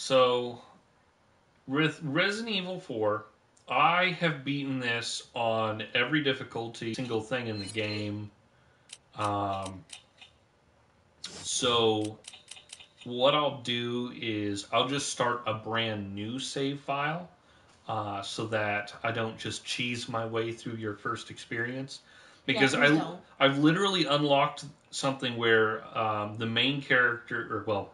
So, with Resident Evil 4, I have beaten this on every difficulty, single thing in the game. So, what I'll do is I'll just start a brand new save file so that I don't just cheese my way through your first experience. Because I've literally unlocked something where the main character, or well,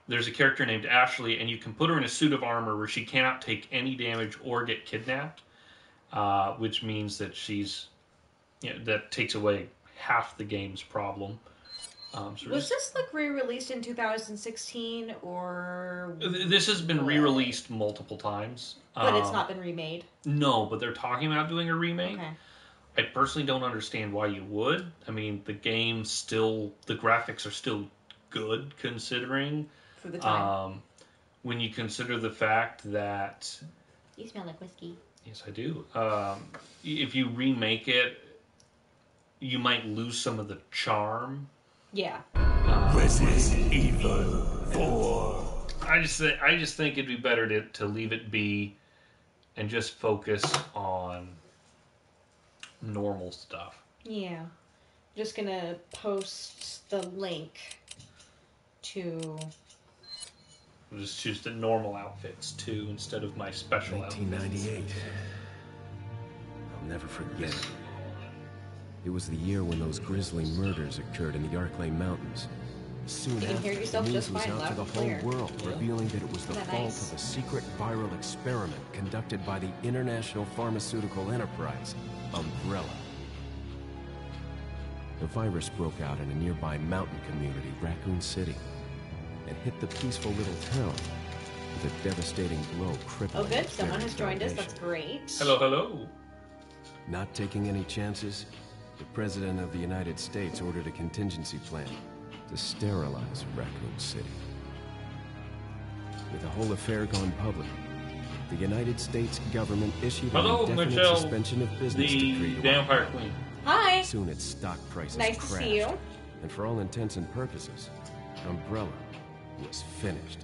there's a character named Ashley, and you can put her in a suit of armor where she cannot take any damage or get kidnapped, which means that that takes away half the game's problem. Was this like re-released in 2016 or? This has been re-released multiple times, but it's not been remade. No, but they're talking about doing a remake. Okay. I personally don't understand why you would. I mean, the graphics are still good considering. For the time. When you consider the fact that... You smell like whiskey. Yes, I do. If you remake it, you might lose some of the charm. Yeah. Resident Evil 4. I just think it'd be better to leave it be and just focus on normal stuff. Yeah. Just gonna post the link to... We'll just choose the normal outfits too instead of my special 1998. outfits. I'll never forget it. It was the year when those grisly murders occurred in the Arklay Mountains. Soon you can hear yourself the news just was fine, out to loud the and whole clear. world, revealing that it was the fault nice? of a secret viral experiment conducted by the international pharmaceutical enterprise, Umbrella. The virus broke out in a nearby mountain community, Raccoon City, and hit the peaceful little town with a devastating blow crippling. Oh good, someone has joined us, that's great. Hello, hello. Not taking any chances, the President of the United States ordered a contingency plan to sterilize Raccoon City. With the whole affair gone public, the United States government issued an indefinite Michelle, suspension of business decree. the Vampire Queen. Hi. Soon its stock prices Nice crashed, to see you. and for all intents and purposes, Umbrella was finished.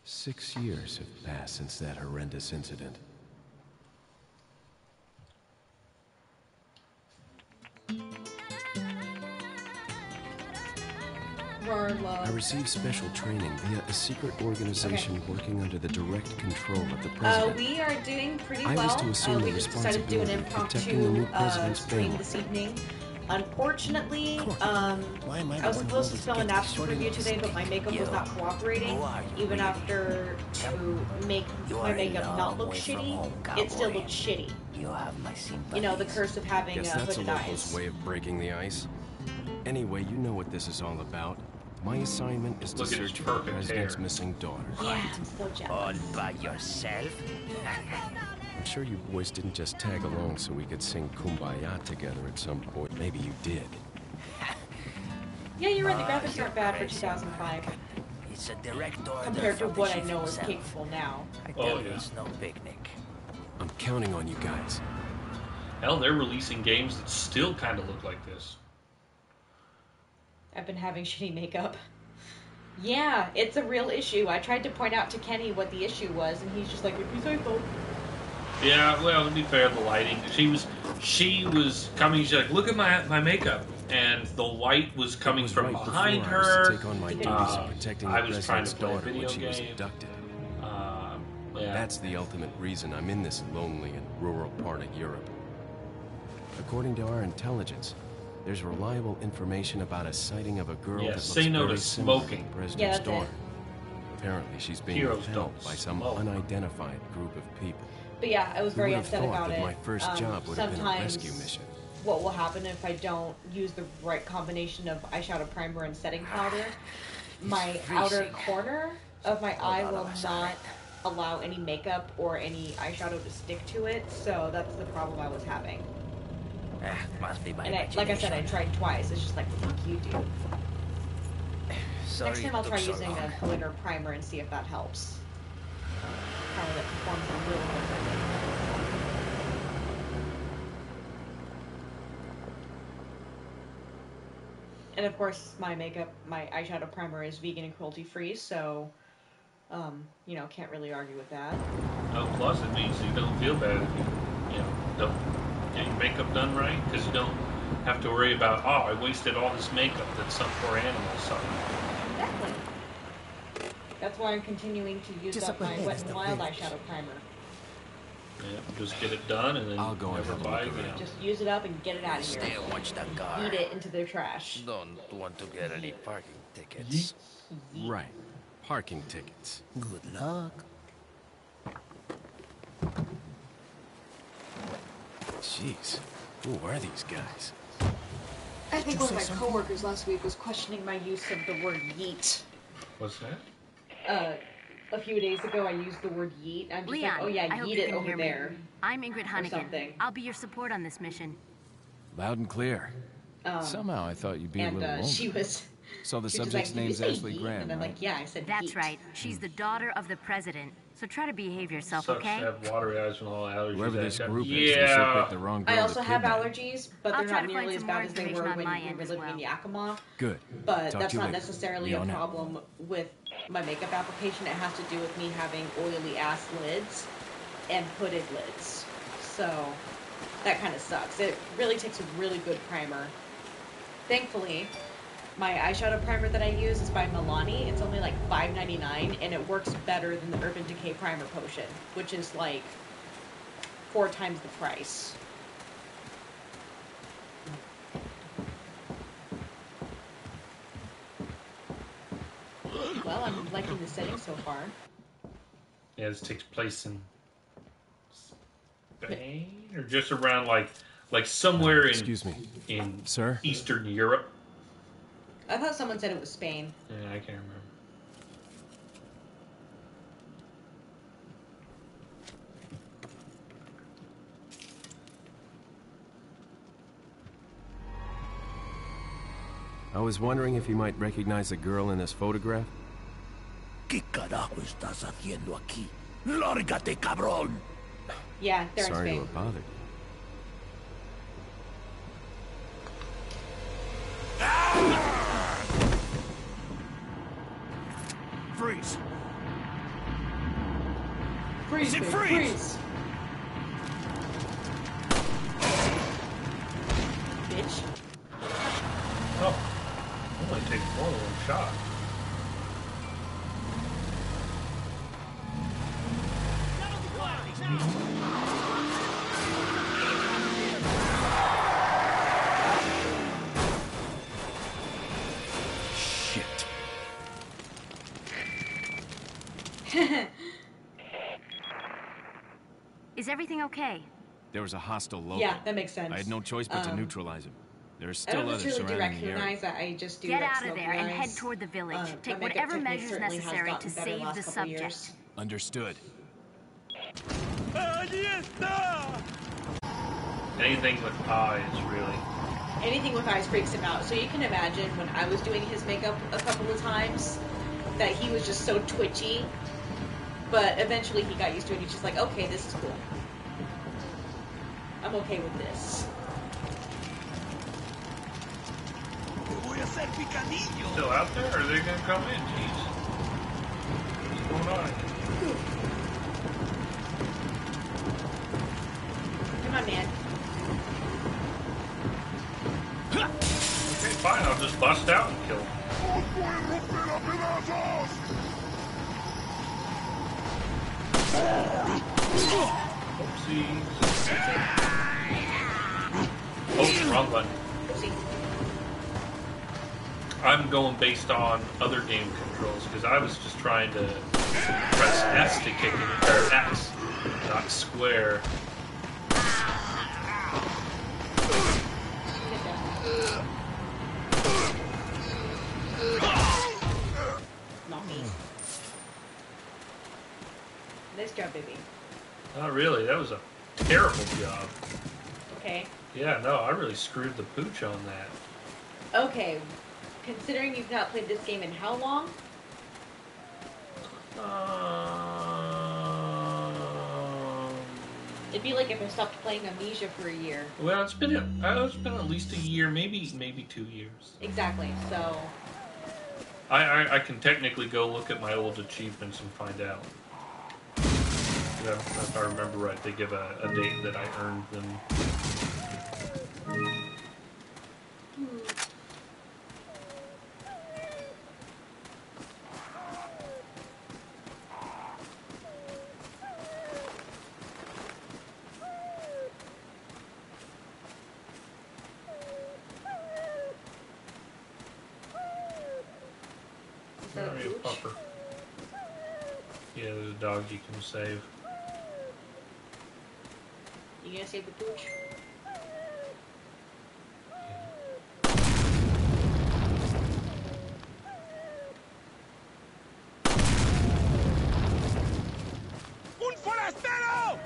Six years have passed since that horrendous incident. I received special training via a secret organization working under the direct control of the president. We are doing pretty I well. was to assume We the just decided to do an responsibility of protecting the impromptu new president's stream family. this evening. Unfortunately, I was supposed to film a Napster review today, but my makeup was not cooperating. Even after to make my makeup not look shitty, it still looked shitty. You know, the curse of having Guess that's a hooded local's eyes. way of breaking the ice. Anyway, you know what this is all about. My assignment is to Look at his search for the perfect president's hair. missing daughter. Yeah, I'm so jealous. By yourself? I'm sure you boys didn't just tag along so we could sing Kumbaya together at some point. Maybe you did. Yeah, you're right. The graphics aren't bad for 2005 It's a direct order compared to from the what I chief know is himself. capable now. I tell you, it's no picnic. I'm counting on you guys. Hell, they're releasing games that still kind of look like this. I've been having shitty makeup. Yeah, it's a real issue. I tried to point out to Kenny what the issue was, and he's just like, "If you say so." Yeah, well, to be fair, the lighting. She was coming. She's like, "Look at my makeup," and the light was coming from Right behind before I was her. to take on my duties of protecting I the was trying president's to play a daughter video when she was game. abducted. Yeah. That's the ultimate reason I'm in this lonely and rural part of Europe. According to our intelligence, there's reliable information about a sighting of a girl Yeah, that looks say no to very similar smoking. to the president's Yeah, that's daughter. it. Apparently, she's being Heroes held don't by some smoke. unidentified group of people. But yeah, I was Who very would have upset thought about that it. my first job would have been a Sometimes rescue mission? what will happen if I don't use the right combination of eyeshadow primer and setting powder? My outer corner of my eye will not allow any makeup or any eyeshadow to stick to it, so that's the problem I was having. Must be my And like I said, I tried twice. It's just like, fuck you, dude. Sorry Next time I'll it try took so using long. a glitter primer and see if that helps. Primer that performs a little bit better. And of course, my eyeshadow primer is vegan and cruelty free, so you know, can't really argue with that. No, plus it means you don't feel bad if you know, don't get your makeup done right, because you don't have to worry about, oh, I wasted all this makeup that some poor animal saw. Exactly. That's why I'm continuing to use up my Wet n Wild eyeshadow primer. Yeah, just get it done and then I'll go never and buy have a look again. around. Just use it up and get it out of here. Stay and watch that car. Eat it into the trash. Don't want to get any parking tickets. Right. Parking tickets. Good luck. Jeez. Who are these guys? I think one of my coworkers last week was questioning my use of the word yeet. What's that? A few days ago I used the word yeet. I'm just Leon, like, oh yeah, I hope yeet you it can over hear me. there. I'm Ingrid Hunnigan. something. I'll be your support on this mission. Loud and clear. Somehow I thought you'd be a And little older. she was... So the she was subject's like, "Did you name's say Ashley yeet?" Graham, And I'm right? like, yeah, I said That's yeet. right. She's the daughter of the president. So try to behave yourself, Sucks okay? to have watery eyes and all allergies. Whoever that this got- group is, they sure yeah. picked the wrong girl I also to have kidnap. allergies, but I'll they're try not to nearly find as some bad more as they were information on when my we end were as living in well. Yakima. Good. But Talk that's to you not later. necessarily Be a on out. problem with my makeup application. It has to do with me having oily ass lids and hooded lids. So that kind of sucks. It really takes a really good primer. Thankfully, my eyeshadow primer that I use is by Milani. It's only like $5.99 and it works better than the Urban Decay Primer Potion, which is like 4 times the price. Well, I'm liking the setting so far. Yeah, this takes place in Spain or just around like somewhere in Excuse me. in Sir? Eastern Europe. I thought someone said it was Spain. Yeah, I can't remember. I was wondering if you might recognize the girl in this photograph. ¿Qué carajo estás haciendo aquí? ¡Lárgate, cabrón! Yeah, they're Sorry to in have Spain. bothered. Freeze! Freeze, Is it babe, freeze? Bitch. Oh, only takes more than one shot. Shit. Is everything okay? There was a hostile local. Yeah, that makes sense. I had no choice but to neutralize him. There's I still don't others necessarily surrounding the area. recognize that. I just do Get like out of there and head smoky toward the village. eyes. Take My makeup whatever technique measures certainly has necessary gotten to better save last the couple subject. years. Understood. Anything with eyes, really. Anything with eyes freaks him out. So you can imagine when I was doing his makeup a couple of times that he was just so twitchy. But eventually he got used to it. He's just like, okay, this is cool. I'm okay with this. Still out there, or are they gonna come in? Jeez. What's going on? Come on, man. Okay, fine. I'll just bust out and kill him. Oopsies. Oh, wrong button. See. I'm going based on other game controls because I was just trying to press S to kick it, or X, not square. Not me. Nice job, baby. Not really. That was a terrible job. Okay. Yeah, no, I really screwed the pooch on that. Okay. Considering you've not played this game in how long? It'd be like if I stopped playing Amnesia for a year. Well, it's been at least a year, maybe 2 years. Exactly. So. I can technically go look at my old achievements and find out. If I remember right, they give a date that I earned them. Is that a pooch? Pupper. Yeah, there's a dog you can save. You gonna save the pooch? ¡Un forastero!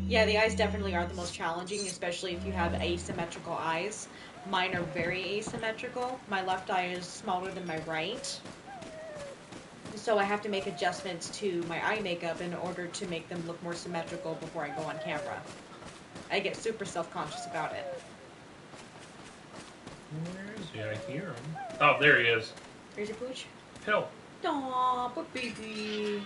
Yeah, the eyes definitely are the most challenging, especially if you have asymmetrical eyes. Mine are very asymmetrical. My left eye is smaller than my right. So I have to make adjustments to my eye makeup in order to make them look more symmetrical before I go on camera. I get super self-conscious about it. Where is he? I hear him. Oh, there he is. Here's your pooch. Hell. Aw, but baby.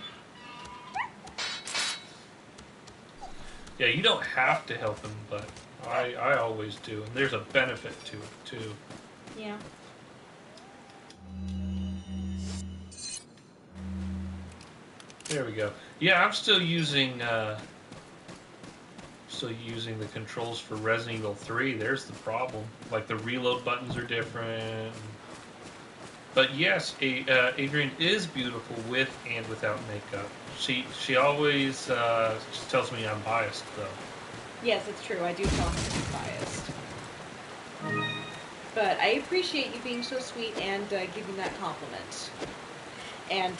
Yeah, you don't have to help him, but I always do. And there's a benefit to it, too. Yeah. There we go. Yeah, I'm still using the controls for Resident Evil 3. There's the problem. Like, the reload buttons are different. But yes, Adrian is beautiful with and without makeup. She always just tells me I'm biased, though. Yes, it's true. I do tell him he's biased. But I appreciate you being so sweet and giving that compliment. And,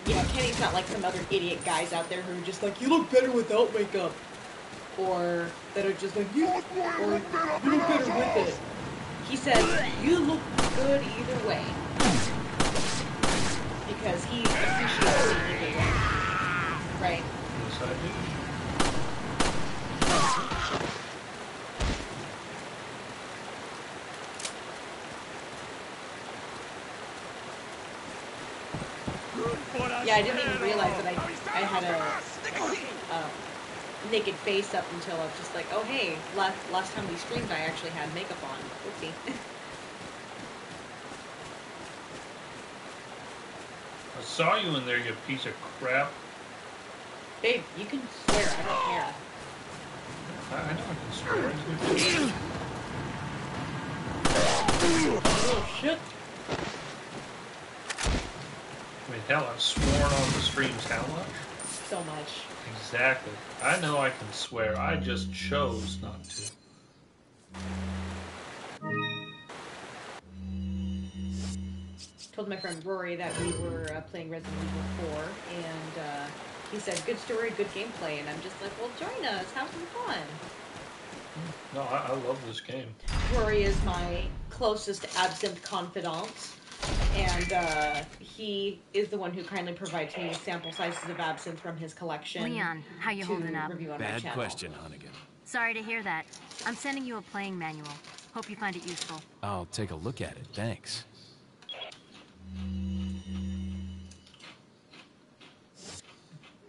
you know, Kenny's not like some other idiot guys out there who are just like, you look better without makeup. Or that are just like, you look better with it. He says, you look good either way. Because he appreciates it either way. Right? Yes, I do. Yeah, I didn't even realize that I had a naked face up until I was just like, oh hey, last time we streamed I actually had makeup on. Oopsie. I saw you in there, you piece of crap. Babe, you can swear, I don't care. I know I can swear. Oh shit. I mean, hell, I've sworn on the streams how much? So much. Exactly. I know I can swear. I just chose not to. Told my friend Rory that we were playing Resident Evil 4, and he said, good story, good gameplay, and I'm just like, well, join us, have some fun. No, I love this game. Rory is my closest absinthe confidant, and he is the one who kindly provides me sample sizes of absinthe from his collection. Leon, how you holding up? Review on my Bad channel. question, Hunnigan. Sorry to hear that. I'm sending you a playing manual. Hope you find it useful. I'll take a look at it, thanks.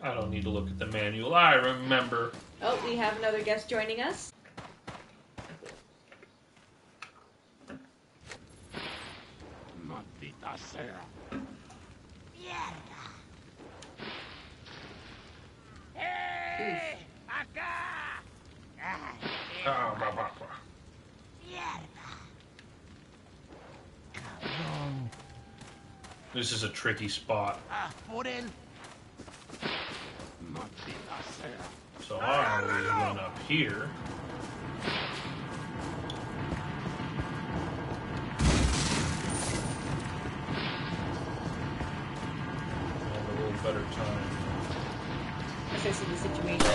I don't need to look at the manual. I remember. Oh, we have another guest joining us. Maldita sea. Oof. Ah, bah, bah, bah. This is a tricky spot. Por él. Maldita sea. So I always run up here. Have a little better time. Assessing the situation.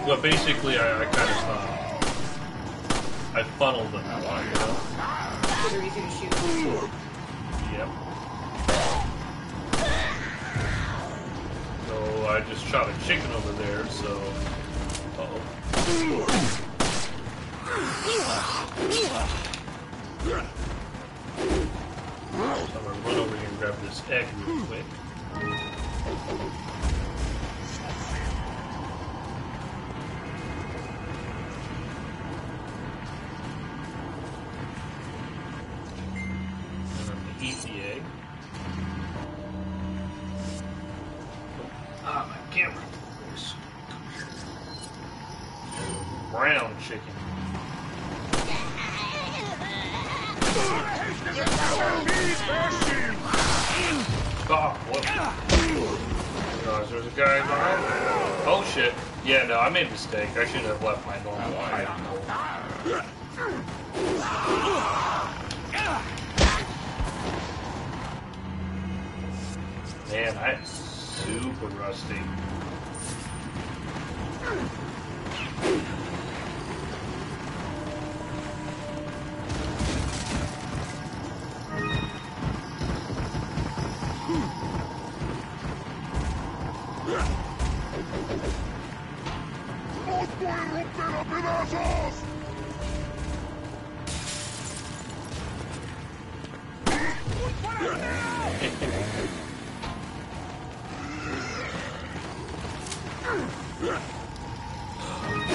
Well, basically, I kind of I funnel them. They're easy to shoot. Yep. So I just shot a chicken over there, so... Uh-oh. So I'm gonna run over here and grab this egg real quick. And I'm gonna eat the egg. Ah, my camera. Brown chicken. Oh, what? Gosh, there's a guy behind me. Oh shit. Yeah, no, I made a mistake. I should have left my normal hiding hole. Man, I'm super rusty.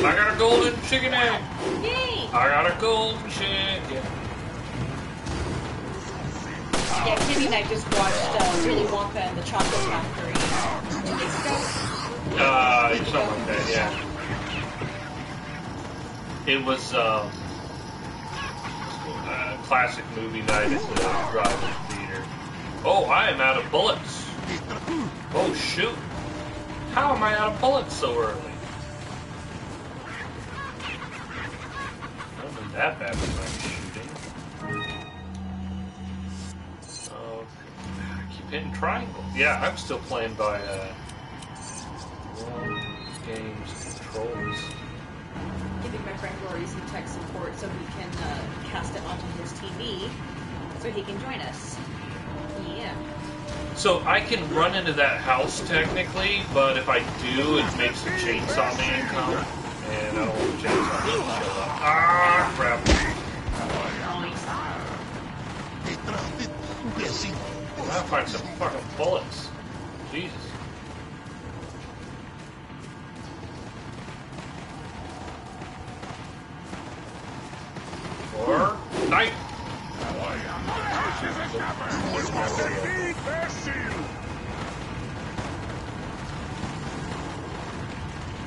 I got a golden chicken egg! Yay! I got a golden chicken! Yeah, Kitty and I just watched Willy Wonka and the Chocolate Factory 2 weeks ago. Something like that, yeah. It was a classic movie night at the drive-in theater. Oh, I am out of bullets! Oh, shoot! How am I out of bullets so early? I wasn't that bad with my shooting. Oh, I keep hitting triangle. Yeah, I'm still playing by games controls. Giving my friend Rory some tech support so he can cast it onto his TV so he can join us. Yeah. So I can run into that house technically, but if I do, it makes the chainsaw man come, and I don't want the chainsaw man to show up. Ah, crap. I gotta find some fucking bullets. Jesus. Or knife.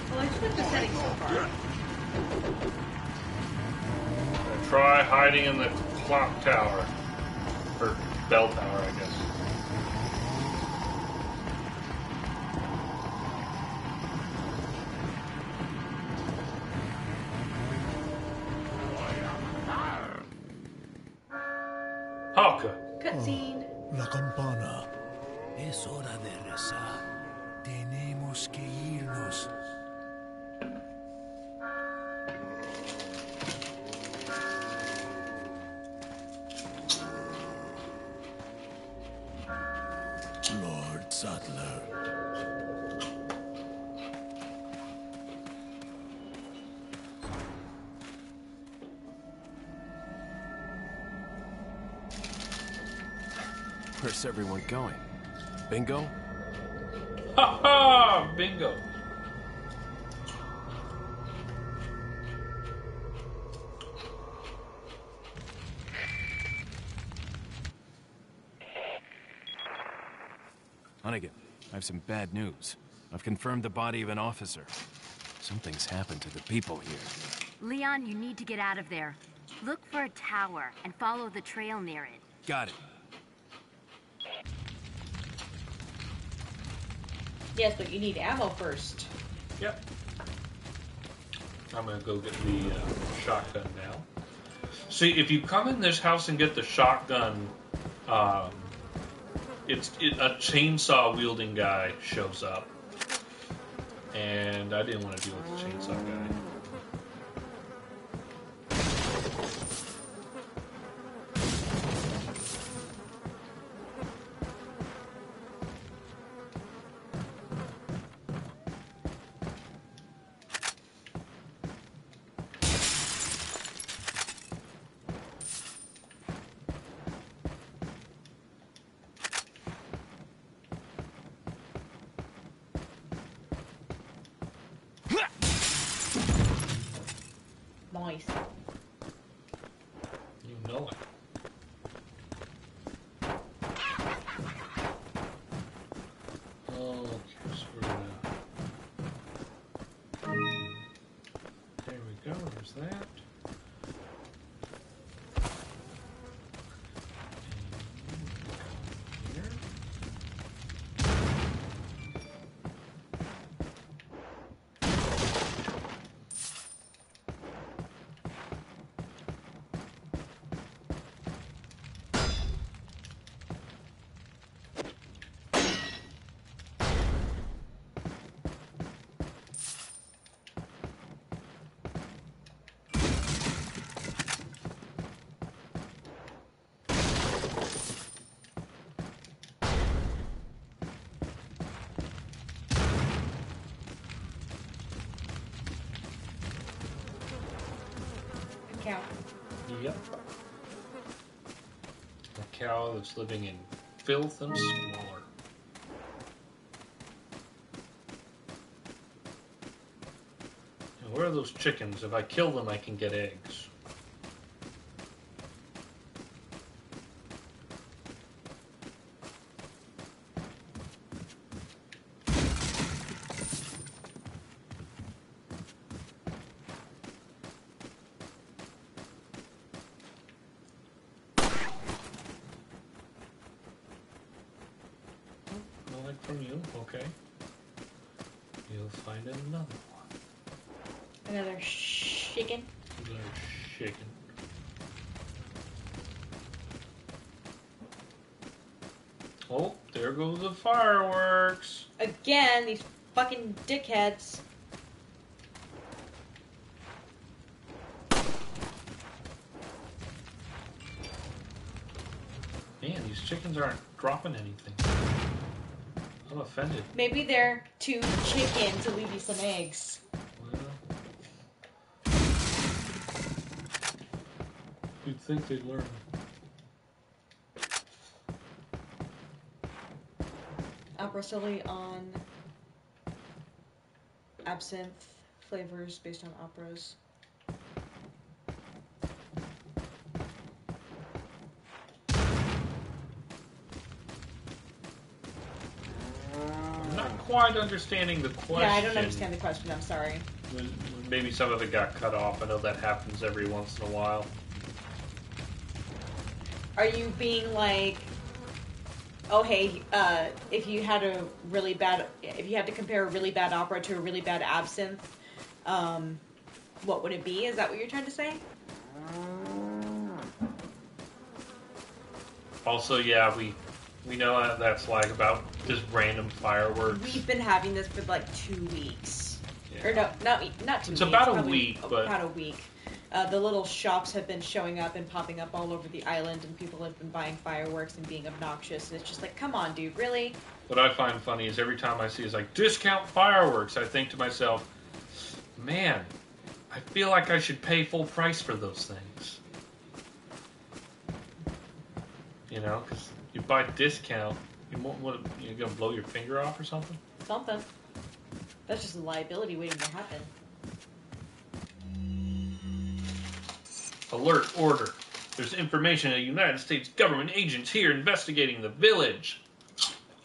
Well, I just like the settings so far. Try hiding in the clock tower. Or bell tower, I guess. Hawka. Cutscene. La campana. Es hora de rezar. Tenemos que irnos. Lord Sattler. Where's everyone going? Bingo? Ha ha! Bingo. Hunnigan, I have some bad news. I've confirmed the body of an officer. Something's happened to the people here. Leon, you need to get out of there. Look for a tower and follow the trail near it. Got it. Yes, but you need ammo first. Yep. I'm gonna go get the shotgun now. See, if you come in this house and get the shotgun, a chainsaw wielding guy shows up, and I didn't want to deal with the chainsaw guy. Nice. You know it. Okay, so we're gonna... There we go, there's that. And here. Cow. Yep. A cow that's living in filth and squalor. And where are those chickens? If I kill them, I can get eggs. No egg from you, okay. You'll find another one. Another chicken. Another chicken. Oh, there goes the fireworks. Again, these fucking dickheads. Man, these chickens aren't dropping anything. I'm offended. Maybe they're too chicken to leave you some eggs. Well, you'd think they'd learn. Opera on absinthe flavors based on operas. I'm not quite understanding the question. Yeah, I don't understand the question. I'm sorry. Maybe some of it got cut off. I know that happens every once in a while. Are you being like, oh hey, if you had to compare a really bad opera to a really bad absinthe, what would it be? Is that what you're trying to say? Also, yeah, we know how that's like about just random fireworks. We've been having this for like 2 weeks. Yeah. Or no, not 2 weeks. It's about a probably week, but... About a week. The little shops have been showing up and popping up all over the island, and people have been buying fireworks and being obnoxious, and it's just like, come on, dude, really? What I find funny is every time I see is like, discount fireworks, I think to myself, man, I feel like I should pay full price for those things. You know, because you buy discount, you're going to blow your finger off or something? Something. That's just a liability waiting to happen. Alert order. There's information of United States government agents here investigating the village.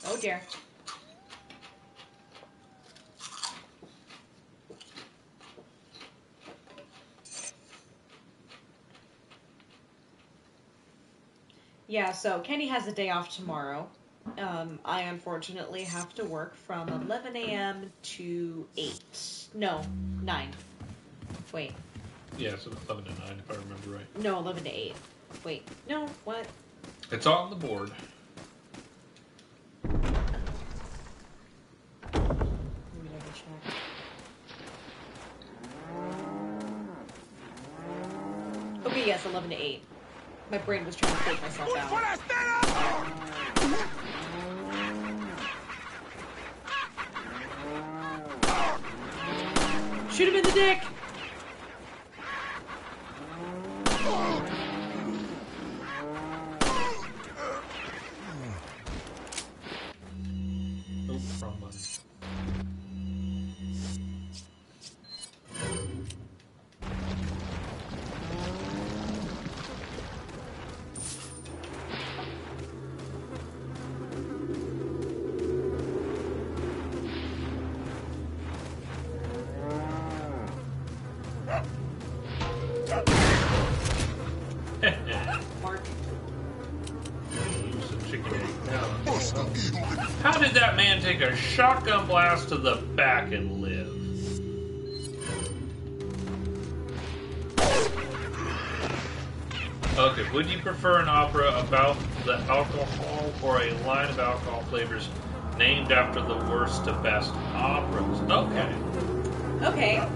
Oh dear. Yeah, so Kenny has a day off tomorrow. I unfortunately have to work from 11 a.m. to 8. No, 9. Wait. Yeah, so 11 to 9 if I remember right. No, 11 to 8. Wait. No, what? It's on the board. Let me double check. Okay, yes, 11 to 8. My brain was trying to fake myself Un out. forastero! Shoot him in the dick! Nope, wrong button. How did that man take a shotgun blast to the back and live? Okay, would you prefer an opera about the alcohol or a line of alcohol flavors named after the worst to best operas? Okay. Okay,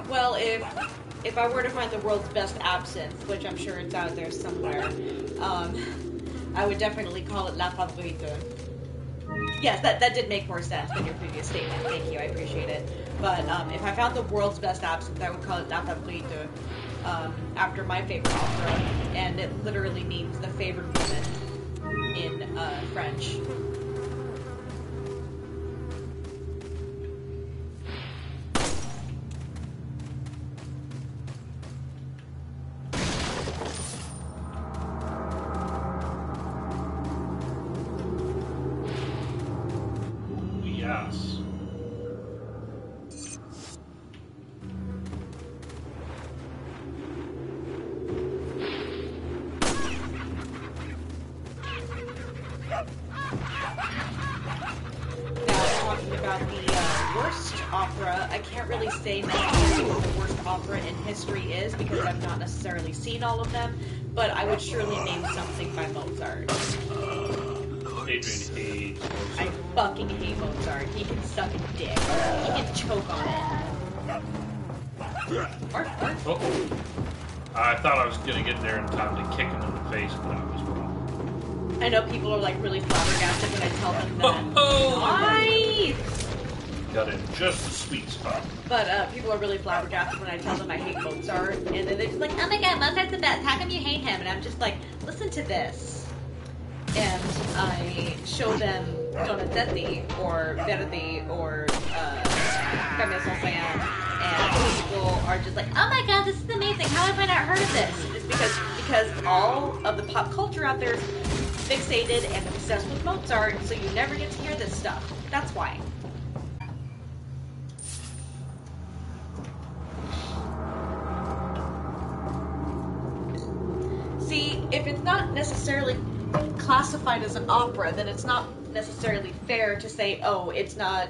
well, if I were to find the world's best absinthe, which I'm sure it's out there somewhere, I would definitely call it La Favorite. Yes, that did make more sense than your previous statement. Thank you, I appreciate it. But if I found the world's best absinthe, I would call it La Favorite, after my favorite opera, and it literally means the favored woman in French. Yes. Talking about the worst opera, I can't really say necessarily what the worst opera in history is because I've not necessarily seen all of them, but I would surely name something by Mozart. Adrian hates Mozart. I fucking hate Mozart. He can suck a dick. He can choke on it. Oh. I thought I was gonna get there in time to kick him in the face, but I was wrong. I know people are like really flabbergasted when I tell them that. Oh, Nice! got in just the sweet spot. But people are really flabbergasted when I tell them I hate Mozart, and then they're just like, "Oh my god, Mozart's the best. How come you hate him?" And I'm just like, "Listen to this." And I show them Donizetti or Verdi or Camille Saint-Saëns, and people are just like, "Oh my god, this is amazing! How have I not heard of this?" It's because all of the pop culture out there is fixated and obsessed with Mozart, so you never get to hear this stuff. That's why. See, if it's not necessarily classified as an opera, then it's not necessarily fair to say, oh, it's not...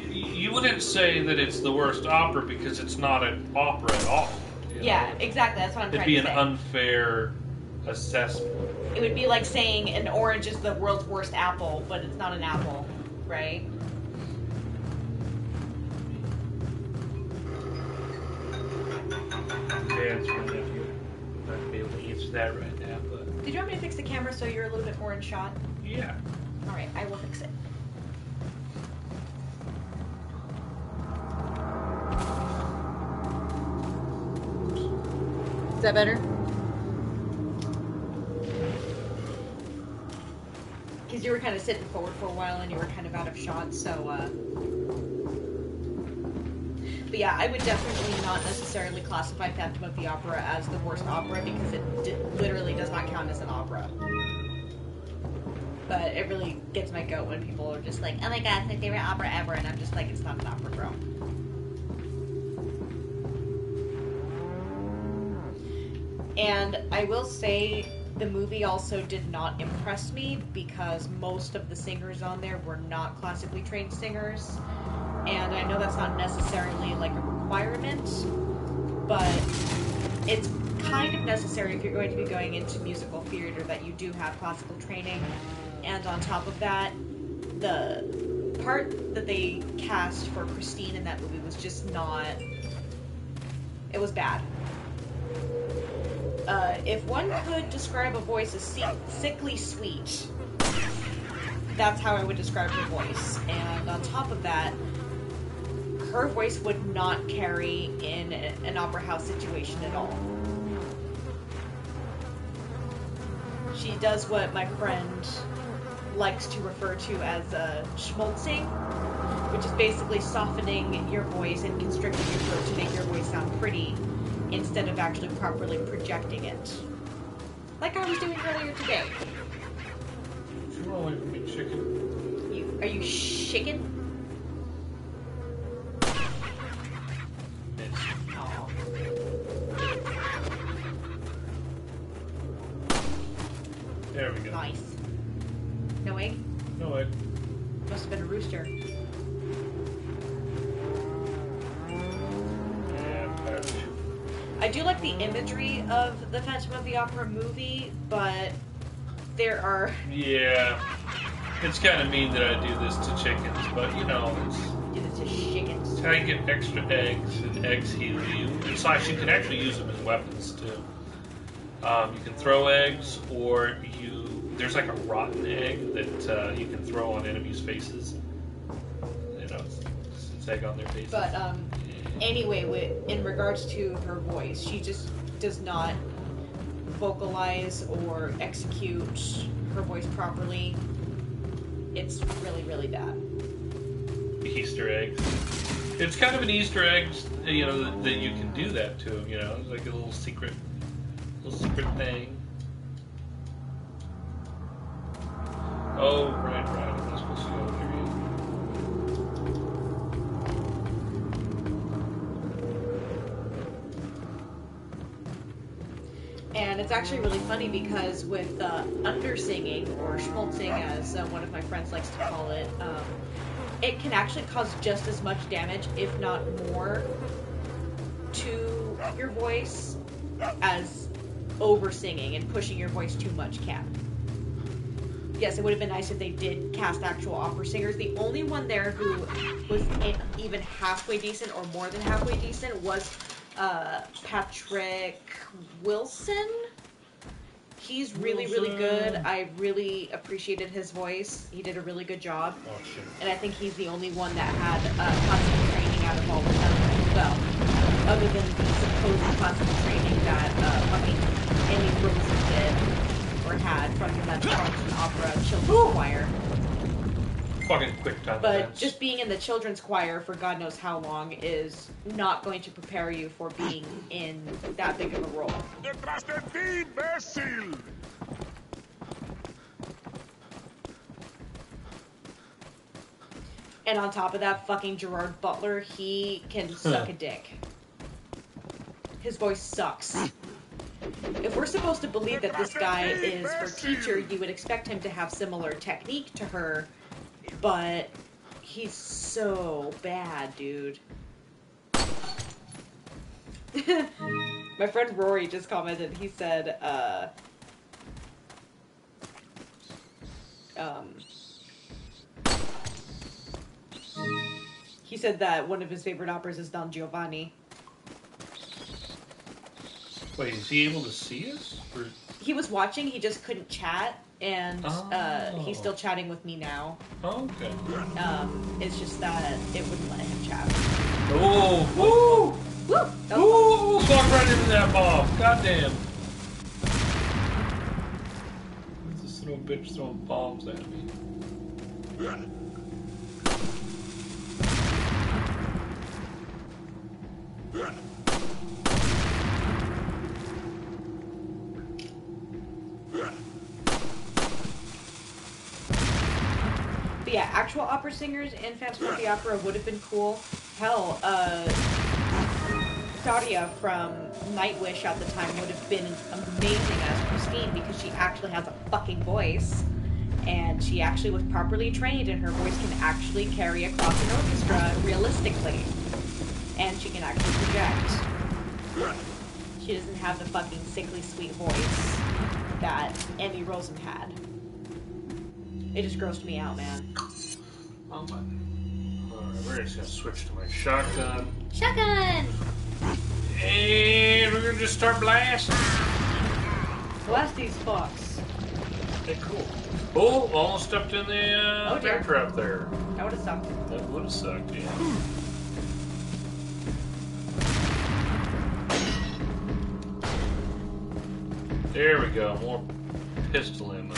You wouldn't say that it's the worst opera because it's not an opera at all. Yeah, exactly. That's what I'm It'd trying be to an say. unfair assessment. It would be like saying an orange is the world's worst apple, but it's not an apple, right? Okay, that's my nephew. I'm not gonna be able to answer that right now, but Did you want me to fix the camera so you're a little bit more in shot? yeah. Alright, I will fix it. Is that better? Because you were kind of sitting forward for a while and you were kind of out of shot, so, But yeah, I would definitely not necessarily classify Phantom of the Opera as the worst opera because it literally does not count as an opera. But it really gets my goat when people are just like, oh my god, it's my favorite opera ever, and I'm just like, it's not an opera, bro. And I will say, the movie also did not impress me because most of the singers on there were not classically trained singers. And I know that's not necessarily like a requirement, but it's kind of necessary if you're going to be going into musical theater that you do have classical training. And on top of that, the part that they cast for Christine in that movie was just not... It was bad. If one could describe a voice as sickly sweet, that's how I would describe her voice. And on top of that, her voice would not carry in an opera house situation at all. She does what my friend likes to refer to as schmaltzing, which is basically softening your voice and constricting your throat to make your voice sound pretty, instead of actually properly projecting it. Like I was doing earlier today. You're away from me, chicken. Are you chicken? There we go. Nice. No egg? No egg. Must have been a rooster. Yeah, patch. I do like the imagery of the Phantom of the Opera movie, but there are... Yeah. It's kind of mean that I do this to chickens, but you know, It's just chickens. it's how you get extra eggs, and eggs heal you. Besides, you can actually use them as weapons too. You can throw eggs, or there's like a rotten egg that you can throw on enemies' faces. You know, it's egg on their faces. But anyway, in regards to her voice, she just does not vocalize or execute her voice properly. It's really, really bad. Easter eggs. It's kind of an Easter egg, you know, that you can do that to. You know, it's like a little secret thing. Oh, right. I'm not supposed to go there yet. And it's actually really funny because with undersinging, or schmaltzing as one of my friends likes to call it, it can actually cause just as much damage, if not more, to your voice as over-singing and pushing your voice too much can. Yes, it would have been nice if they did cast actual opera singers. The only one there who was even halfway decent or more than halfway decent was Patrick Wilson. He's really, really good. I really appreciated his voice. He did a really good job. Oh, shit. And I think he's the only one that had constant training out of all of them. Well, other than the supposed constant training that Amy Rosen did or had from the Metropolitan Opera Children's Choir. Fucking quick time But events. just being in the children's choir for God knows how long is not going to prepare you for being in that big of a role. ¡Detrás de ti, imbécil! And on top of that, fucking Gerard Butler, he can suck a dick. His voice sucks. If we're supposed to believe that this guy is her teacher, you would expect him to have similar technique to her, but he's so bad, dude. My friend Rory just commented, he said, he said that one of his favorite operas is Don Giovanni. Wait, is he able to see us? Or... He was watching, he just couldn't chat, and Oh. he's still chatting with me now. Oh, okay. It's just that it wouldn't let him chat. Oh, woo! Woo! That was Ooh, walk right into that bomb. Goddamn. This little bitch throwing bombs at me. But yeah, actual opera singers in Phantom of the Opera would have been cool. Hell, Claudia from Nightwish at the time would have been amazing as Christine because she actually has a fucking voice. And she actually was properly trained and her voice can actually carry across an orchestra realistically. And she can actually project. She doesn't have the fucking sickly sweet voice that Emmy Rosen had. It just grossed me out, man. Alright, we're just gonna switch to my shotgun. Shotgun! And we're gonna just start blasting. Blast these fucks. Okay, cool. Oh, almost stepped in the Oh, dear. bear trap there. That would have sucked. That would have sucked, yeah. There we go, more pistol ammo.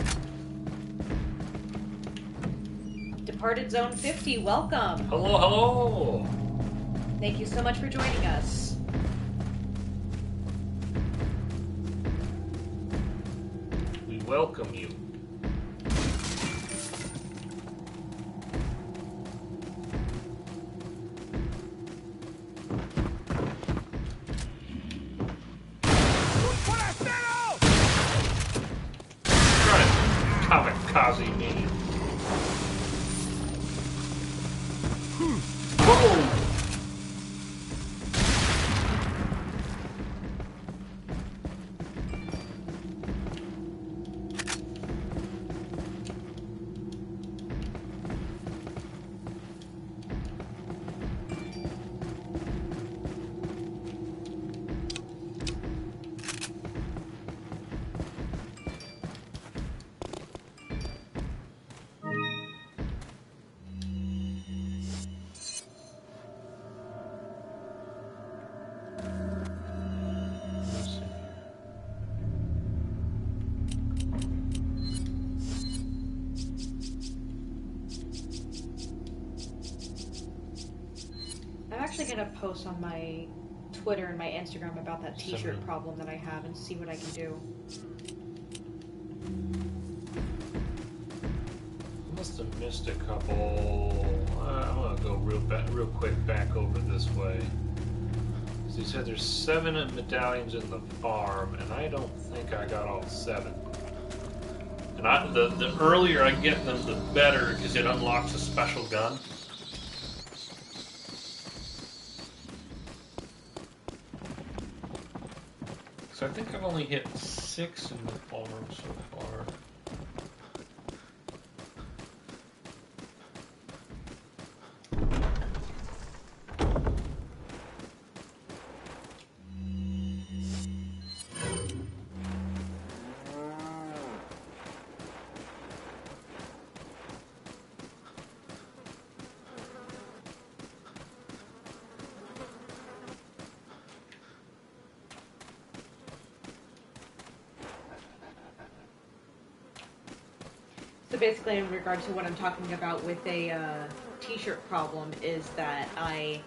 Departed Zone 50, welcome. Hello, hello! Thank you so much for joining us. We welcome you. ¡Un forastero! Trying to actually gonna post on my Twitter and my Instagram about that T-shirt problem that I have and see what I can do. I must have missed a couple. I'm gonna go real quick back over this way. So you said there's 7 medallions in the farm, and I don't think I got all 7. And the earlier I get them, the better, because it unlocks a special gun. So I think I've only hit 6 in the farm so far. So basically, in regard to what I'm talking about with a T-shirt problem, is that I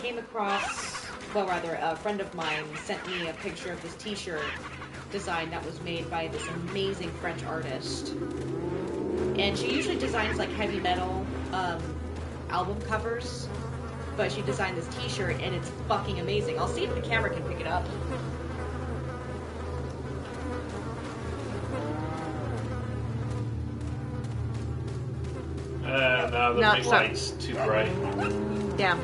came across, well, rather, a friend of mine sent me a picture of this T-shirt design that was made by this amazing French artist. And she usually designs like heavy metal album covers, but she designed this T-shirt and it's fucking amazing. I'll see if the camera can pick it up. No, the big light's too bright. Yeah.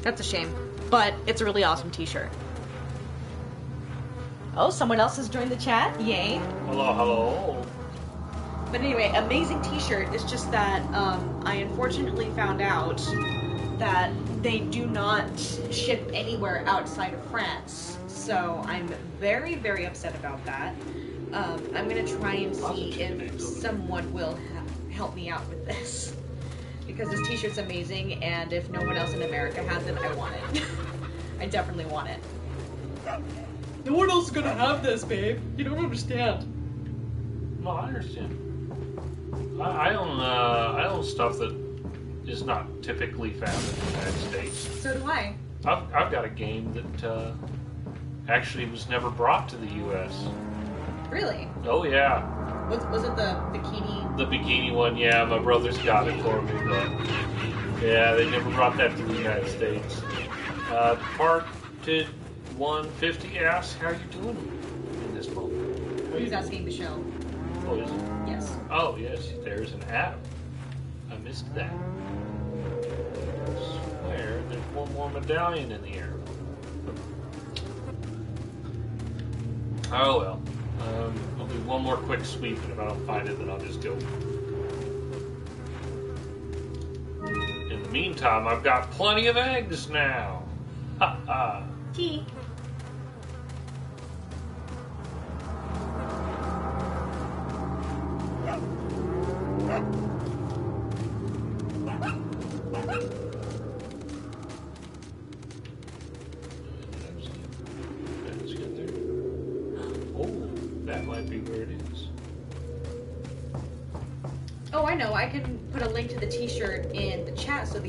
That's a shame. But it's a really awesome T-shirt. Oh, someone else has joined the chat. Yay. Hello, hello. But anyway, amazing T-shirt. It's just that I unfortunately found out that they do not ship anywhere outside of France. So I'm very, very upset about that. I'm going to try and see if someone will help me out with this. Because this T-shirt's amazing, and if no one else in America has it, I want it. I definitely want it. No one else is going to have this, babe. You don't understand. No, I understand. I own stuff that is not typically found in the United States. So do I. I've got a game that actually was never brought to the U.S. Really? Oh yeah. Was it the bikini? The bikini one, yeah. My brother's got it for me, but yeah, they never brought that to the United States. Parted 150 asks, how you doing in this moment? He's asking the show. Oh, is it? Yes. Oh, yes, there's an Adam. I missed that. I swear, there's one more medallion in the air. Oh, well. I'll do one more quick sweep, and if I don't find it, then I'll just go. In the meantime, I've got plenty of eggs now. Ha ha. Tea. Oh, I know. I can put a link to the T-shirt in the chat so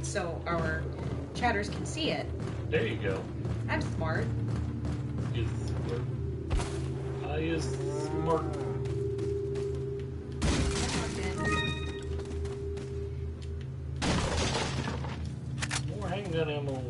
so our chatters can see it. There you go. I'm smart. You're smart. I is smart. More handgun ammo.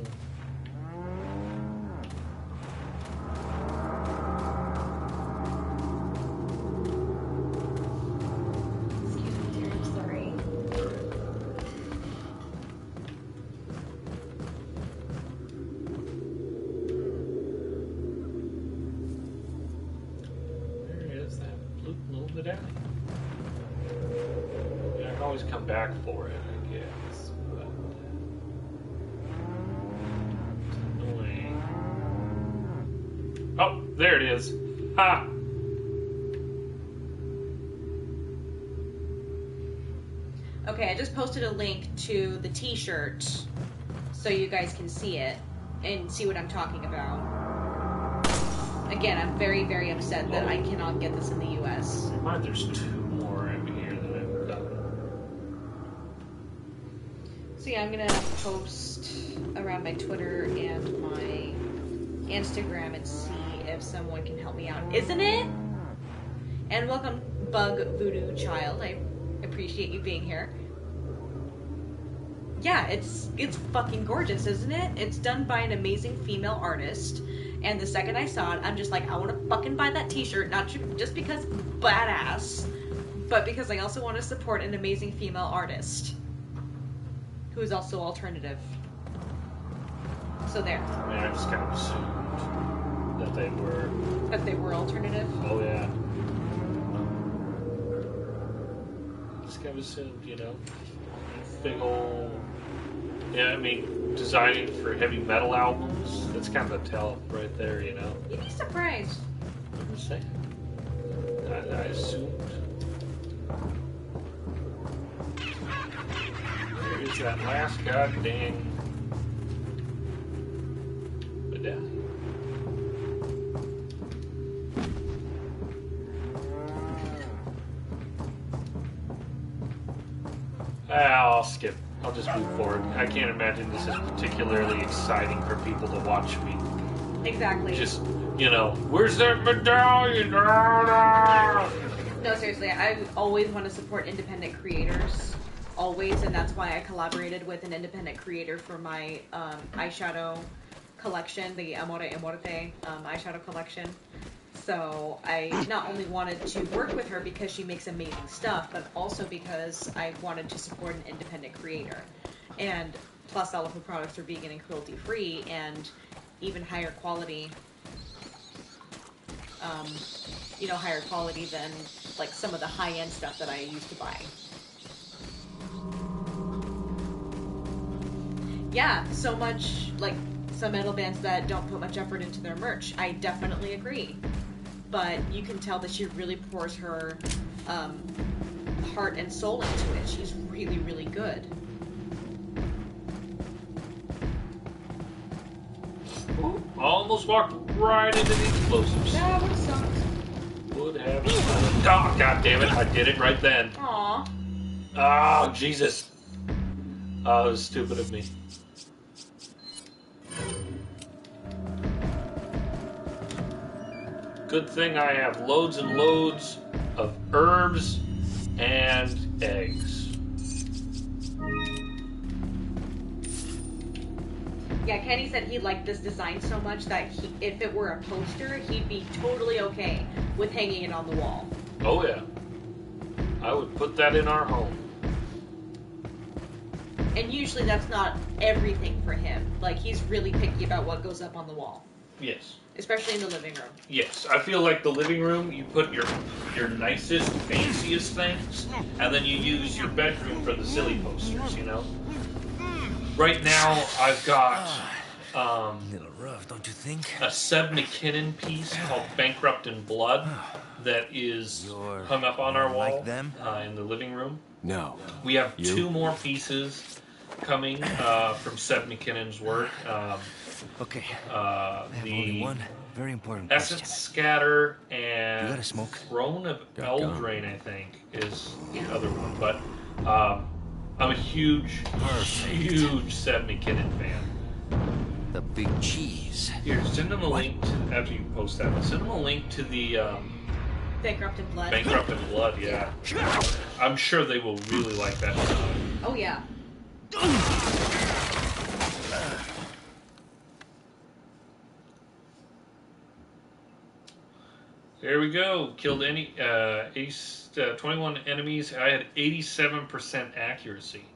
Back for it, I guess. But it's annoying. Oh, there it is. Ha! Okay, I just posted a link to the T-shirt so you guys can see it and see what I'm talking about. Again, I'm very, very upset that I cannot get this in the U.S. There's 2 more in here that I've got. So See, I'm gonna post around my Twitter and my Instagram and see if someone can help me out. Isn't it? And welcome, Bug Voodoo Child. I appreciate you being here. Yeah, it's fucking gorgeous, isn't it? It's done by an amazing female artist. And the second I saw it, I'm just like, I want to fucking buy that t-shirt, not just because it's badass, but because I also want to support an amazing female artist who is also alternative. So there. I mean, I just kind of assumed that they were alternative. Oh yeah. Just kind of assumed, you know, big ol'. Yeah, I mean, designing for heavy metal albums, that's kind of a tell right there, you know. You'd be surprised. I'm just saying. I assumed. There's that last goddamn medallion. I'll skip. I'll just move forward. I can't imagine this is particularly exciting for people to watch me. Exactly. Just, you know, where's that medallion? No, seriously, I always want to support independent creators. Always, and that's why I collaborated with an independent creator for my eyeshadow collection, the Amore e Morte eyeshadow collection. So I not only wanted to work with her because she makes amazing stuff, but also because I wanted to support an independent creator. And plus all of her products are vegan and cruelty free and even higher quality, you know, higher quality than like some of the high-end stuff that I used to buy. Yeah, so much, like some metal bands that don't put much effort into their merch. I definitely agree. But you can tell that she really pours her heart and soul into it. She's really, really good. Ooh, almost walked right into the explosives. That would suck. Would have. Oh, God damn it. I did it right then. Aw. Oh, Jesus. Oh, it was stupid of me. Good thing I have loads and loads of herbs and eggs. Yeah, Kenny said he liked this design so much that if it were a poster, he'd be totally okay with hanging it on the wall. Oh, yeah. I would put that in our home. And usually that's not everything for him. Like, he's really picky about what goes up on the wall. Yes. Especially in the living room. Yes, I feel like the living room, you put your nicest, fanciest things, and then you use your bedroom for the silly posters, you know? Right now, I've got a little rough, don't you think? a Seb McKinnon piece called Bankrupt in Blood that is hung up on our wall like them? In the living room. No. We have two more pieces coming from Seb McKinnon's work. Okay. I have only one very important Essence question. Scatter and You got a smoke? Throne of Got gum. Eldraine, I think, is the other one. But I'm a huge Seb McKinnon fan. The big cheese. Here, send them a link to, after you post that. Send them a link to the Bankrupt in Blood. Bankrupt in Blood. Yeah, I'm sure they will really like that. Oh, yeah. There we go. Killed 21 enemies. I had 87% accuracy.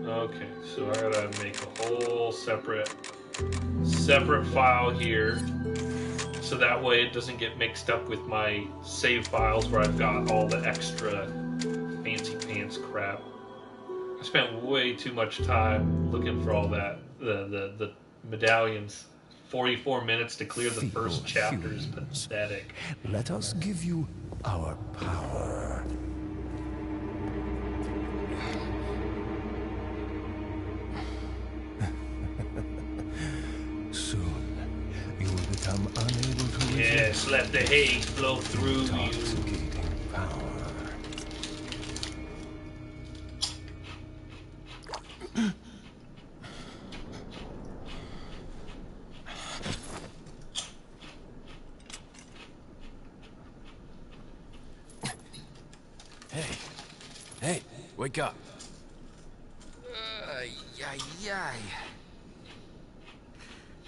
Okay, so I gotta make a whole separate file here, so that way it doesn't get mixed up with my save files where I've got all the extra fancy pants crap. I spent way too much time looking for all that the medallions. 44 minutes to clear the first chapter is pathetic. Let us give you our power. Soon, you will become unable to resist Yes, let the hate flow through you. intoxicating power. Wake up. Ay, ay.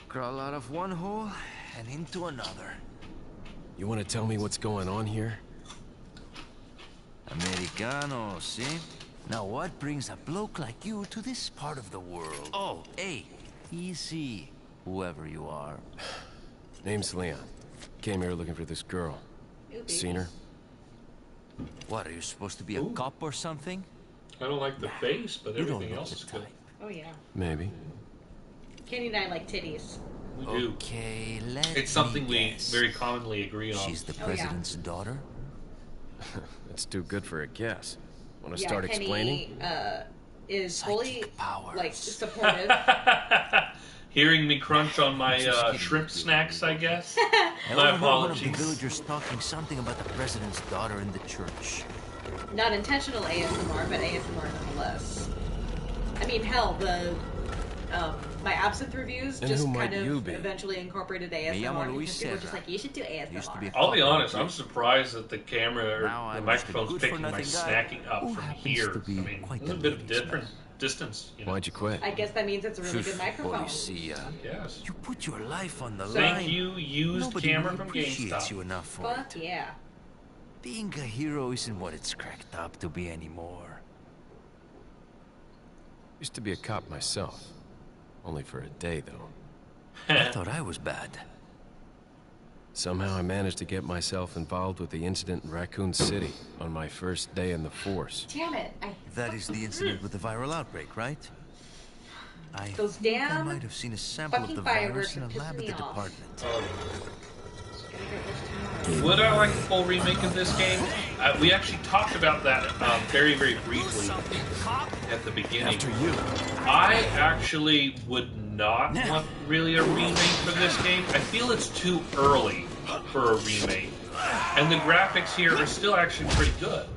Crawl out of one hole and into another. You want to tell me what's going on here? Americano, see? Now what brings a bloke like you to this part of the world? Oh, hey, easy, whoever you are. Name's Leon. Came here looking for this girl. Ooh, Seen her? What, are you supposed to be a Ooh. cop or something? I don't like the face, but You don't everything look else the is good. type. Oh yeah. Maybe. Kenny and I like titties. We do. Okay, let's It's something we very commonly agree on. She's the Oh, yeah. president's daughter? That's too good for a guess. Want to Yeah, start Kenny, explaining? is fully Psychic powers. like supportive. Hearing me crunch on my Just kidding. shrimp snacks, I guess. I My overheard one of the apologies. villagers talking something about the president's daughter in the church. Not intentional ASMR, but ASMR nonetheless. I mean, hell, my absinthe reviews And just who kind might you of be? eventually incorporated Me llamo ASMR Luis because people were just Serra. like, you should do Used to be a ASMR. I'll be cop honest, like I'm you. surprised that the camera or Now the I'm microphone's just a picking my good-for-nothing guy snacking up who from happens here. to be I mean, quite there's a the bit of ladies' different man. distance. You know? Why'd you quit? I guess that means it's a really good microphone. Policia. Yes. You put your life on the Thank line. you, used Nobody camera really from appreciates GameStop. you enough for Fuck it. yeah. Being a hero isn't what it's cracked up to be anymore. Used to be a cop myself. Only for a day, though. I thought I was bad. Somehow I managed to get myself involved with the incident in Raccoon City on my first day in the force. Damn it. That is the incident with the viral outbreak, right? I Those think I damn might have seen a sample of fucking the fireworks virus in a are pissing lab at me the off. department. Would I like a full remake of this game? We actually talked about that very, very briefly at the beginning. After you. I actually would not want really a remake for this game. I feel it's too early for a remake. And the graphics here are still actually pretty good.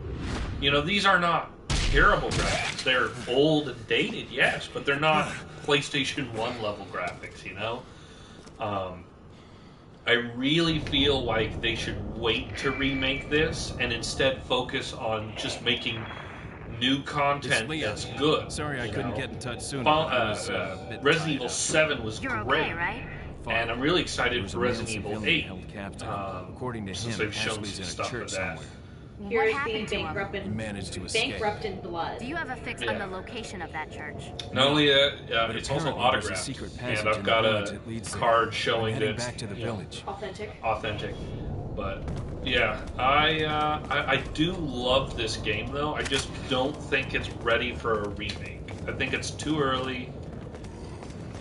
You know, these are not terrible graphics. They're old and dated, yes, but they're not PlayStation 1 level graphics, you know? I really feel like they should wait to remake this and instead focus on just making new content Leon. that's good. Sorry I you couldn't know? get in touch sooner. Fal- I was, a bit Resident tied Evil up. 7 was You're great, okay, right? and I'm really There excited was for a male Resident Evil civilian 8. held captive. um, According to since him, they've shown Ashley's some in a stuff of church that. somewhere. Here What is the happened to bankrupt him? He in, managed to escape. bankrupt in blood. Do you have a fix Yeah. on the location of that church? Not only that, But it's also apparently there's a autographed, secret passage and in I've the got village a that leads there. card I'm showing that heading it's back to the you know, village. Authentic. authentic. But yeah, I do love this game though. I just don't think it's ready for a remake. I think it's too early,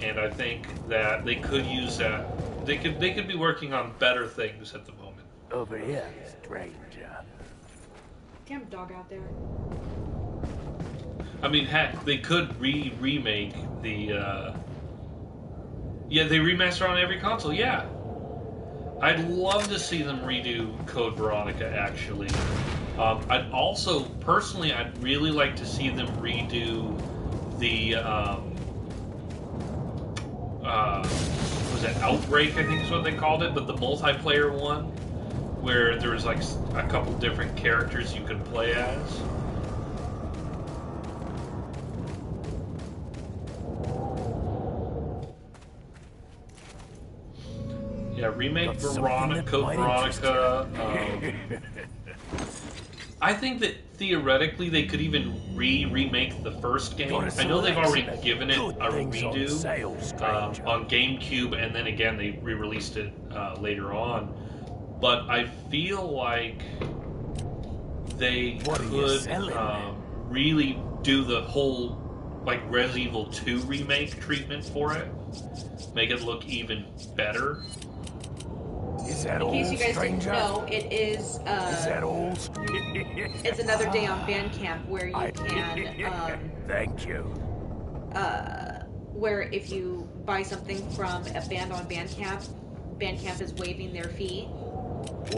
and I think that they could use that. They could be working on better things at the moment. Over here, stranger. Damn dog out there. I mean, heck, they could remake the. Yeah, they remaster on every console. Yeah, I'd love to see them redo Code Veronica. Actually, I'd also personally, I'd really like to see them redo the. Was it Outbreak? I think is what they called it, but the multiplayer one, where there was like a couple different characters you could play as. Yeah, remake Got something Veronica, that Code might Veronica. I think that theoretically they could even remake the first game. I know they've already given it a redo on GameCube, and then again they re-released it later on. But I feel like they could really do the whole like Resident Evil 2 remake treatment for it, make it look even better. Is that In case you guys didn't know, it is all? it's another day on Bandcamp where you can Thank you. where if you buy something from a band on Bandcamp, Bandcamp is waiving their fee.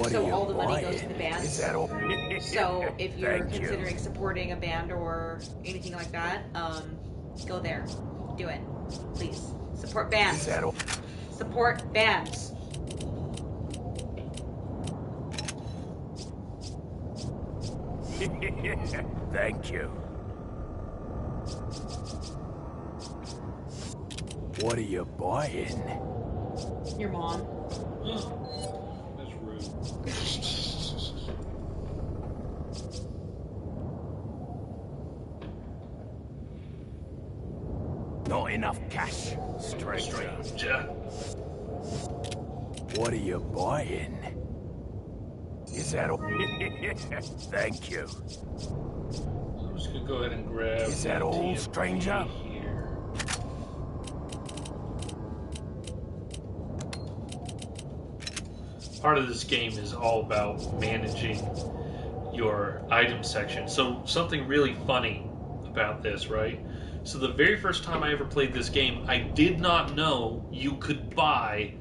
So all the money goes to the band. all? So if you're Thank you. considering supporting a band or anything like that, go there. Do it. Please. Support bands. all? Support bands. Thank you. What are you buying? Your mom. That's rude. Not enough cash, stranger. What are you buying? Is that all? Thank you. I'm just gonna go ahead and grab. Is that all, stranger? Here. Part of this game is all about managing your item section. So something really funny about this, right? So the very first time I ever played this game, I did not know you could buy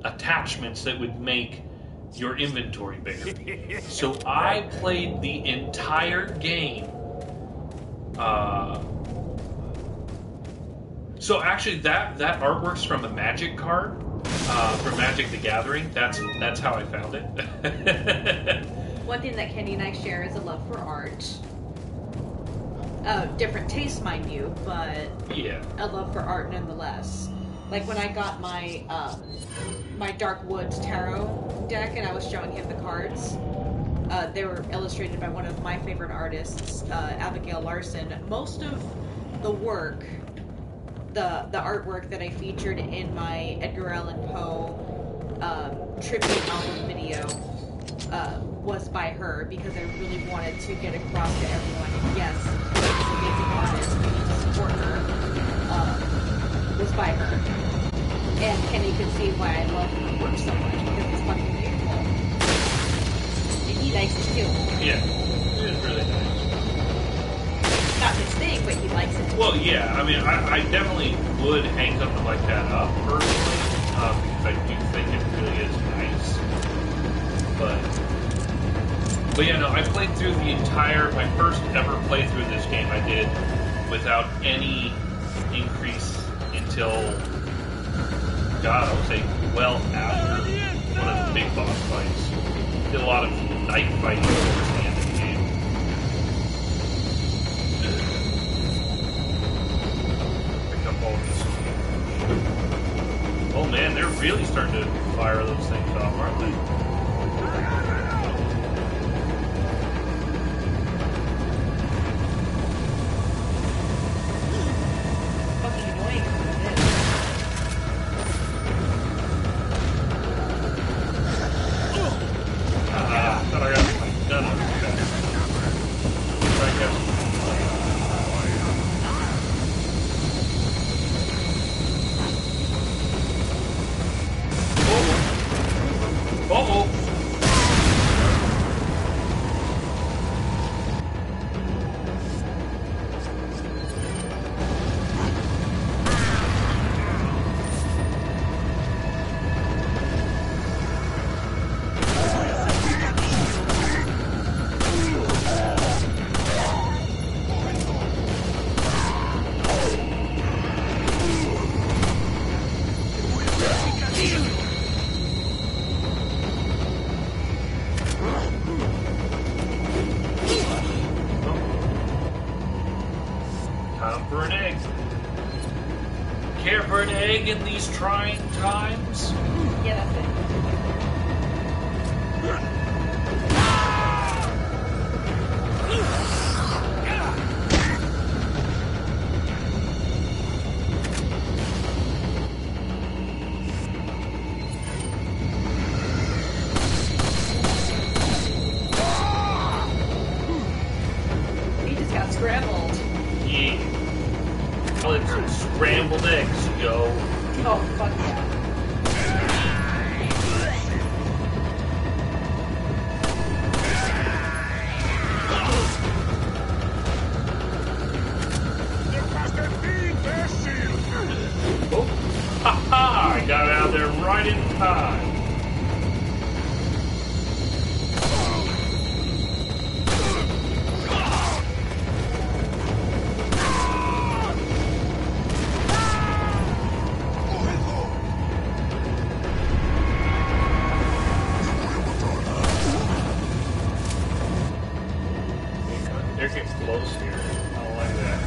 attachments that would make your inventory bigger. So I played the entire game. So actually, that artwork's from a Magic card, from Magic the Gathering. That's how I found it. One thing that Kenny and I share is a love for art. Different tastes, mind you, but Yeah. a love for art nonetheless. Like when I got my my Dark Woods Tarot deck and I was showing him the cards, they were illustrated by one of my favorite artists, Abigail Larson. Most of the work, the artwork that I featured in my Edgar Allan Poe tribute album video was by her, because I really wanted to get across to everyone, yes, she's an amazing artist, we need to support her, was by her. And Kenny could see why I love her work so much, because it's fucking beautiful. And he likes it too. Yeah. It is really nice. Not his thing, but he likes it. Well, yeah. I mean, I definitely would hang something like that up personally, because I do think it really is nice. But yeah, no, I played through my first ever playthrough of this game I did without any increase until, God, I would say well after one of the big boss fights. Did a lot of knife fighting towards the end of the game. Pick up all this. Oh man, they're really starting to fire those things off, aren't they? Fucking annoying. Thought I got my gun on the back. Uh-oh. Time for an egg. Care for an egg in these trying times? Yeah, that's it. He just got scrambled. Yeah. Let's some scrambled eggs, yo. Oh, fuck yeah. Oh, ha ha! I got out there right in time. They're getting close here. I don't like that.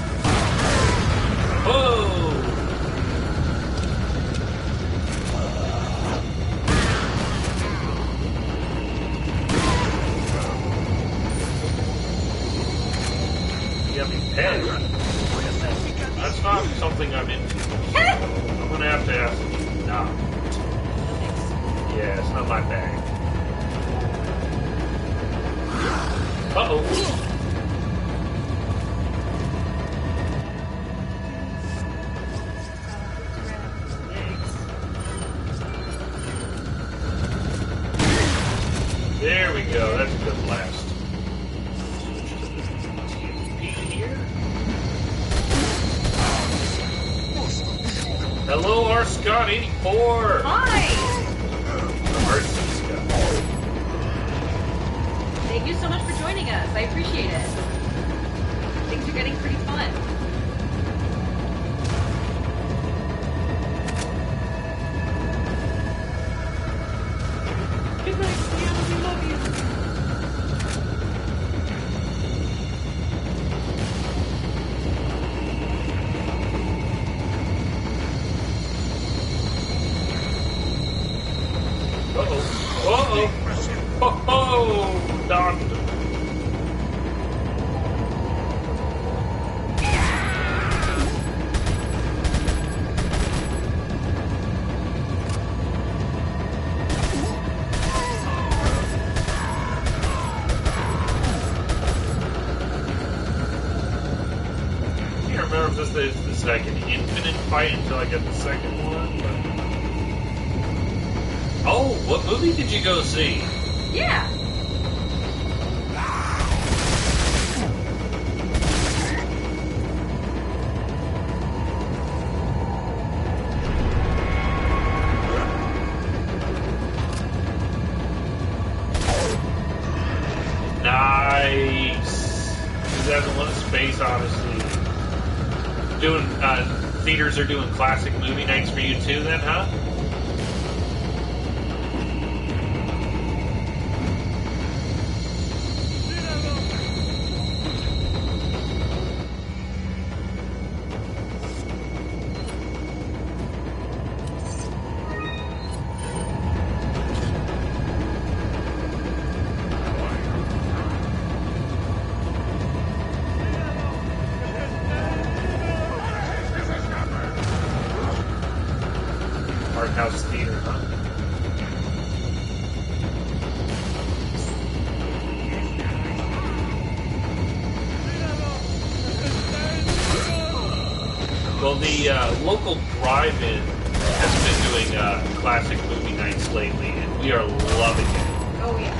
Oh! not something I'm into. I'm gonna have to ask you. No. Yeah, it's not my bag. Uh-oh. There we go. That's a good blast. Here. Hello, R. Scott 84. Hi. RC Scott. Thank you so much for joining us. I appreciate it. Things are getting pretty fun. Good night, Stan. We love you. Uh-oh. Oh, doctor. I can't remember if this is like an infinite fight until I get the second one. But... Oh, what movie did you go see? Yeah. Nice. 2001: Space Odyssey. Doing theaters are doing classic movie nights for you too, then, huh? Art house theater, huh? Well, the local drive-in has been doing classic movie nights lately, and we are loving it. Oh, yeah.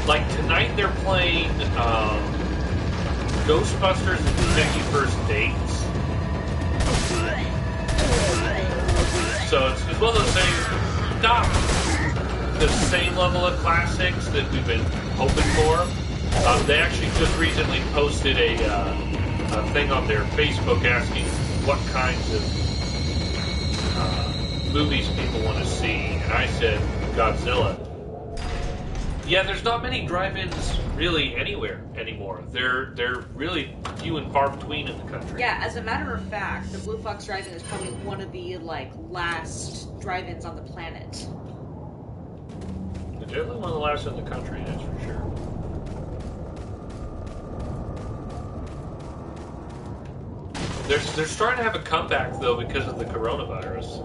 Like tonight, they're playing Ghostbusters and 51st Dates. So it's one of those things, not the same level of classics that we've been hoping for. They actually just recently posted a thing on their Facebook asking what kinds of movies people want to see, and I said Godzilla. Yeah, there's not many drive-ins really anywhere anymore. They're really few and far between in the country. Yeah, as a matter of fact, the Blue Fox Drive-In is probably one of the last drive-ins on the planet. They're definitely one of the last in the country, that's for sure. They're starting to have a comeback though because of the coronavirus.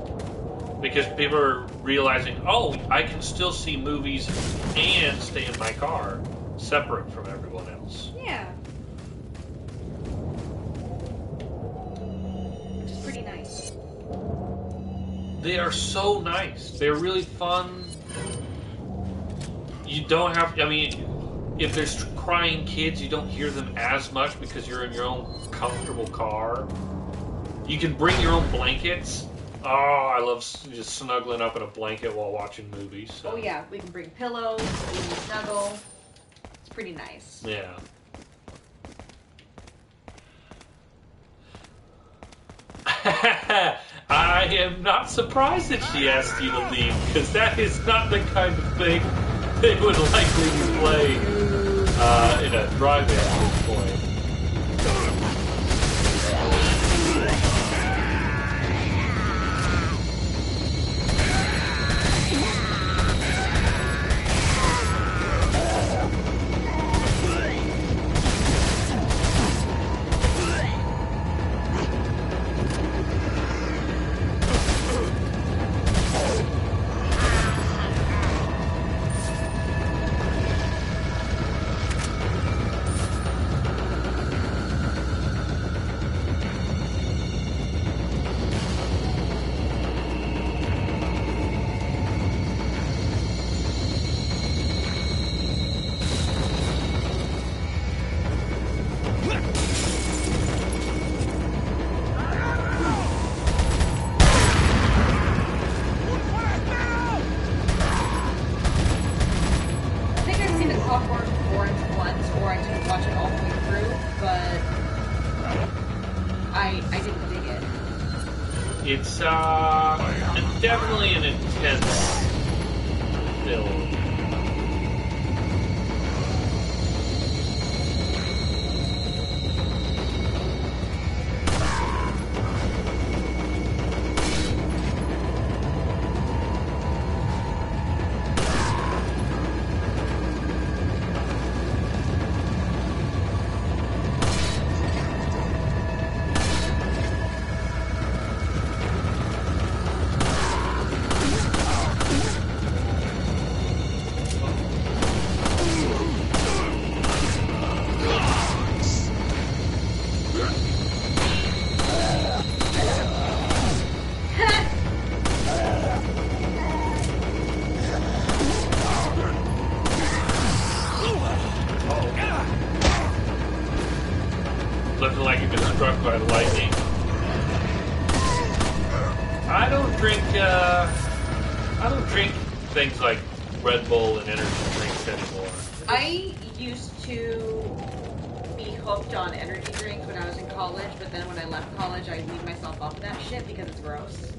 Because people are realizing, oh, I can still see movies and stay in my car separate from everyone else. Yeah. Which is pretty nice. They are so nice. They're really fun. You don't have, I mean, if there's crying kids, you don't hear them as much because you're in your own comfortable car. You can bring your own blankets. Oh, I love just snuggling up in a blanket while watching movies. So. Oh yeah, we can bring pillows, we can snuggle. It's pretty nice. Yeah. I am not surprised that she asked you to leave, because that is not the kind of thing they would likely be playing in a drive-in at this point. It's definitely an intense build. Looking like you've been struck by lightning. I don't drink things like Red Bull and energy drinks anymore. I used to be hooked on energy drinks when I was in college, but then when I left college, I weaned myself off of that shit because it's gross.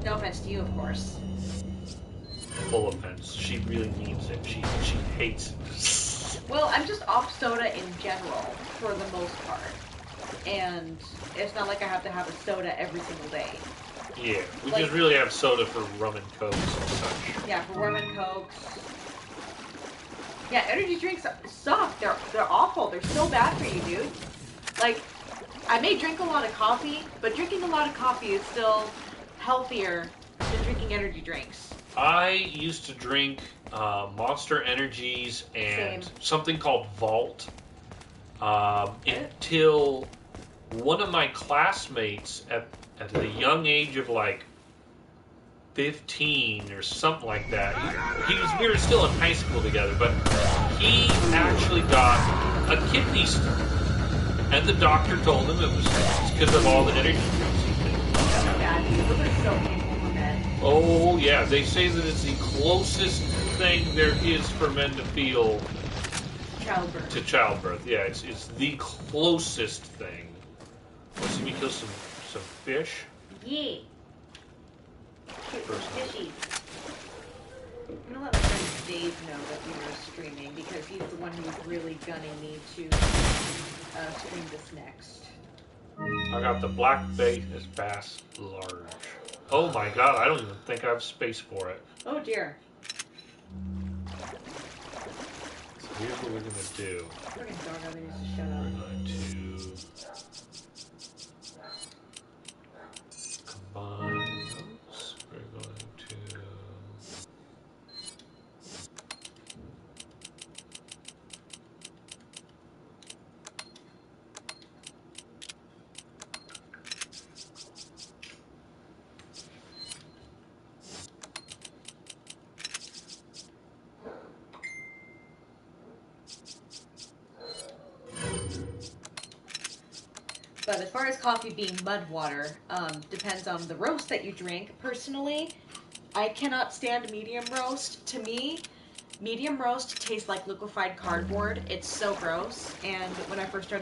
No offense to you, of course. Full offense. She really needs it. She hates it. Well, I'm just off soda in general, for the most part. And it's not like I have to have a soda every single day. Yeah, we Like- just really have soda for rum and cokes and such. Yeah, for rum and cokes. Yeah, energy drinks suck. They're awful. They're so bad for you, dude. Like, I may drink a lot of coffee, but drinking a lot of coffee is still healthier than drinking energy drinks. I used to drink Monster Energies and Same. something called Vault until one of my classmates at the young age of like 15 or something like that. We were still in high school together, but he actually got a kidney stone, and the doctor told him it was because of all the energy drinks he did. That's bad, dude. Those are so painful for men. Oh yeah, they say that it's the closest thing there is for men to feel Childbirth. to childbirth. Yeah, it's the closest thing. Let's see me kill some fish. Yeah. Shoot, First one. fishy. I'm gonna let my friend Dave know that we were streaming because he's the one who's really gunning me to stream this next. I got the black bass large. Oh my god, I don't even think I have space for it. Oh dear. So here's what we're gonna do. Fucking dog needs to shut We're up. going to combine those. We're going to But as far as coffee being mud water, depends on the roast that you drink. Personally, I cannot stand medium roast. To me, medium roast tastes like liquefied cardboard. It's so gross. And when I first started